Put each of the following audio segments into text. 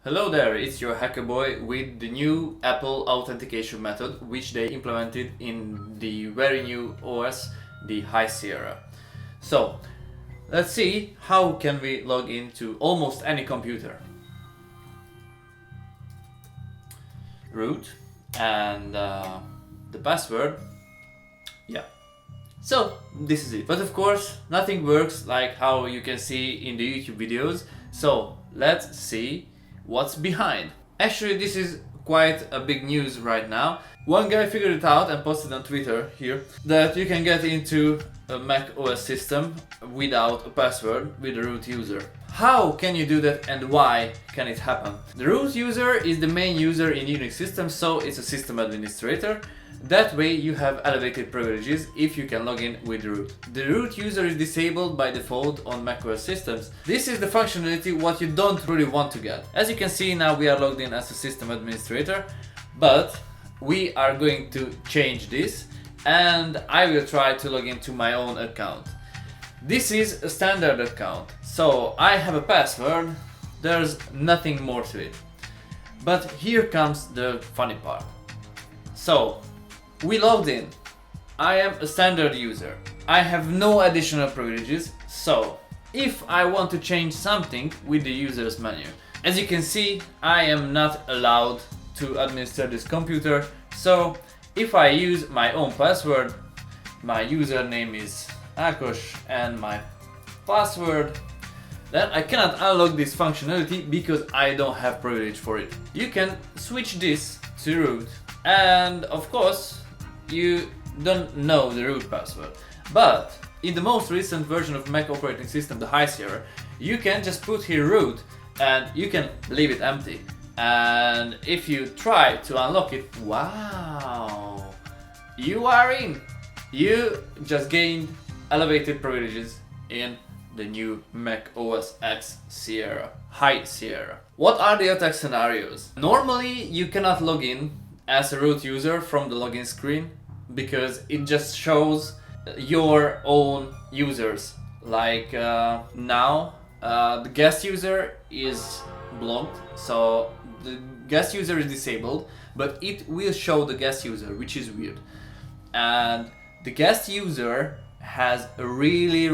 Hello there, it's your hacker boy with the new Apple authentication method which they implemented in the very new OS, the High Sierra. So, let's see how can we log into almost any computer. Root and the password. Yeah. So, this is it. But of course, nothing works like how you can see in the YouTube videos. So, let's see what's behind. Actually, this is quite a big news right now. One guy figured it out and posted on Twitter here that you can get into a Mac OS system without a password with a root user. How can you do that and why can it happen? The root user is the main user in Unix systems, so it's a system administrator. That way you have elevated privileges if you can log in with root. The root user is disabled by default on macOS systems. This is the functionality what you don't really want to get. As you can see, now we are logged in as a system administrator, but we are going to change this and I will try to log into my own account. This is a standard account, so I have a password, there's nothing more to it. But here comes the funny part. So, we logged in. I am a standard user. I have no additional privileges, so if I want to change something with the user's menu, as you can see, I am not allowed to administer this computer, so if I use my own password, my username is Ákos and my password, then I cannot unlock this functionality because I don't have privilege for it. You can switch this to root, and of course you don't know the root password, but in the most recent version of Mac operating system, the High Sierra, you can just put here root and you can leave it empty, and if you try to unlock it, wow, you are in. You just gained elevated privileges in the new Mac OS X Sierra, High Sierra. What are the attack scenarios? Normally you cannot log in as a root user from the login screen because it just shows your own users. Like now the guest user is blocked, so the guest user is disabled, but it will show the guest user, which is weird. And the guest user has a really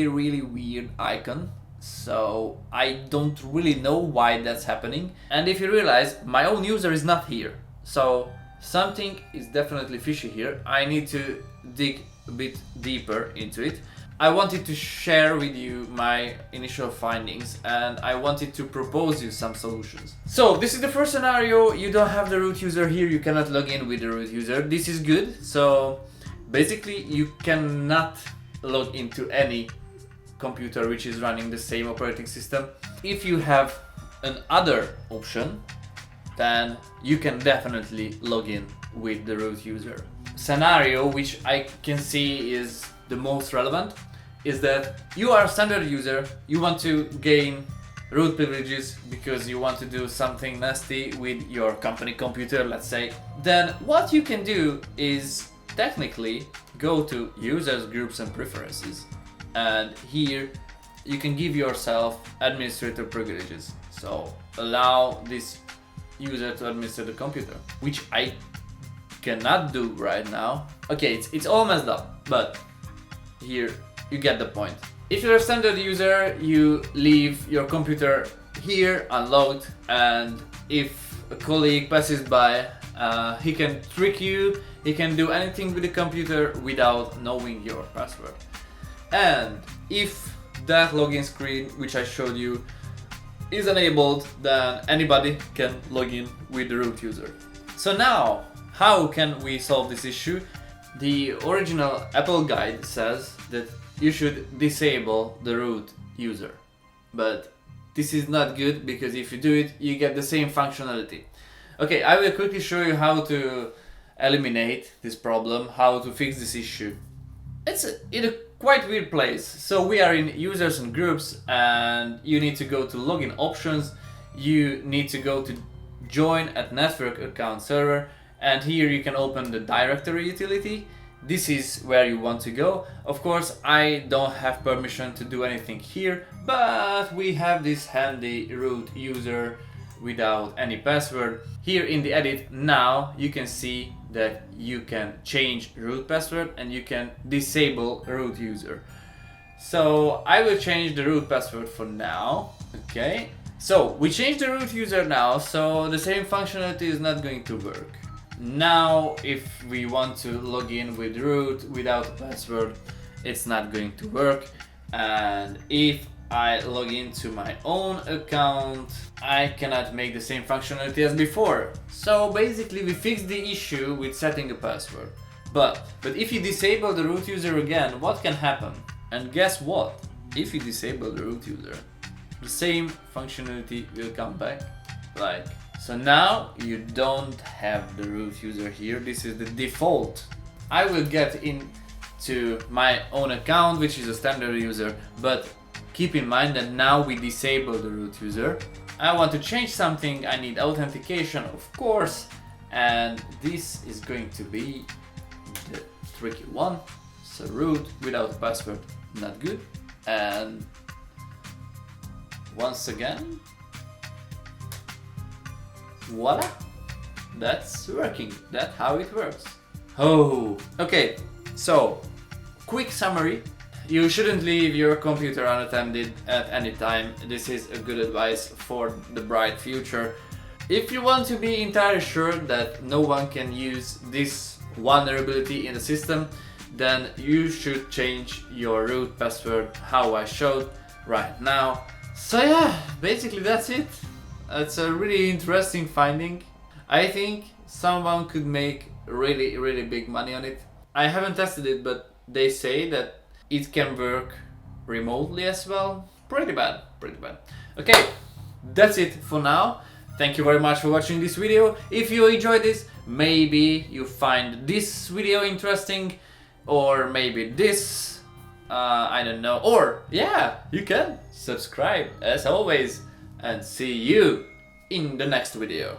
weird icon, so I don't really know why that's happening. And if you realize, my own user is not here, so something is definitely fishy here. I need to dig a bit deeper into it. I wanted to share with you my initial findings and I wanted to propose you some solutions. So this is the first scenario. You don't have the root user here, you cannot log in with the root user. This is good. So basically you cannot log into any computer which is running the same operating system. If you have another option, then you can definitely log in with the root user. Scenario which I can see is the most relevant is that you are a standard user, you want to gain root privileges because you want to do something nasty with your company computer, let's say. Then what you can do is technically go to users, groups and preferences, and here you can give yourself administrator privileges. So allow this user to administer the computer, which I cannot do right now. Okay, it's all messed up, but here you get the point. If you're a standard user, you leave your computer here unlocked, and if a colleague passes by, he can trick you, he can do anything with the computer without knowing your password. And if that login screen which I showed you is enabled, then anybody can log in with the root user. So now, how can we solve this issue? The original Apple guide says that you should disable the root user, but this is not good because if you do it, you get the same functionality. Okay, I will quickly show you how to eliminate this problem, how to fix this issue. It's in a quite weird place. So we are in users and groups, and you need to go to login options, you need to go to join at network account server, and here you can open the directory utility. This is where you want to go. Of course, I don't have permission to do anything here, but we have this handy root user without any password. Here in the edit now you can see that you can change root password and you can disable root user. So I will change the root password for now. Okay, so we changed the root user now, so the same functionality is not going to work. Now if we want to log in with root without a password, it's not going to work. And if I log into my own account, I cannot make the same functionality as before. So basically we fixed the issue with setting a password. But if you disable the root user again, what can happen? And guess what? If you disable the root user, the same functionality will come back. So now you don't have the root user here. This is the default. I will get into my own account, which is a standard user, but keep in mind that now we disable the root user. I want to change something, I need authentication, of course, and this is going to be the tricky one. So root without password, not good. And once again, voila, that's working. That's how it works. Oh, okay, so quick summary. You shouldn't leave your computer unattended at any time. This is a good advice for the bright future. If you want to be entirely sure that no one can use this vulnerability in the system, then you should change your root password how I showed right now. So yeah, basically that's it. It's a really interesting finding. I think someone could make really big money on it. I haven't tested it, but they say that it can work remotely as well. Pretty bad. Okay, that's it for now. Thank you very much for watching this video. If you enjoyed this, maybe you find this video interesting, or maybe this, I don't know. Or yeah, you can subscribe as always, and see you in the next video.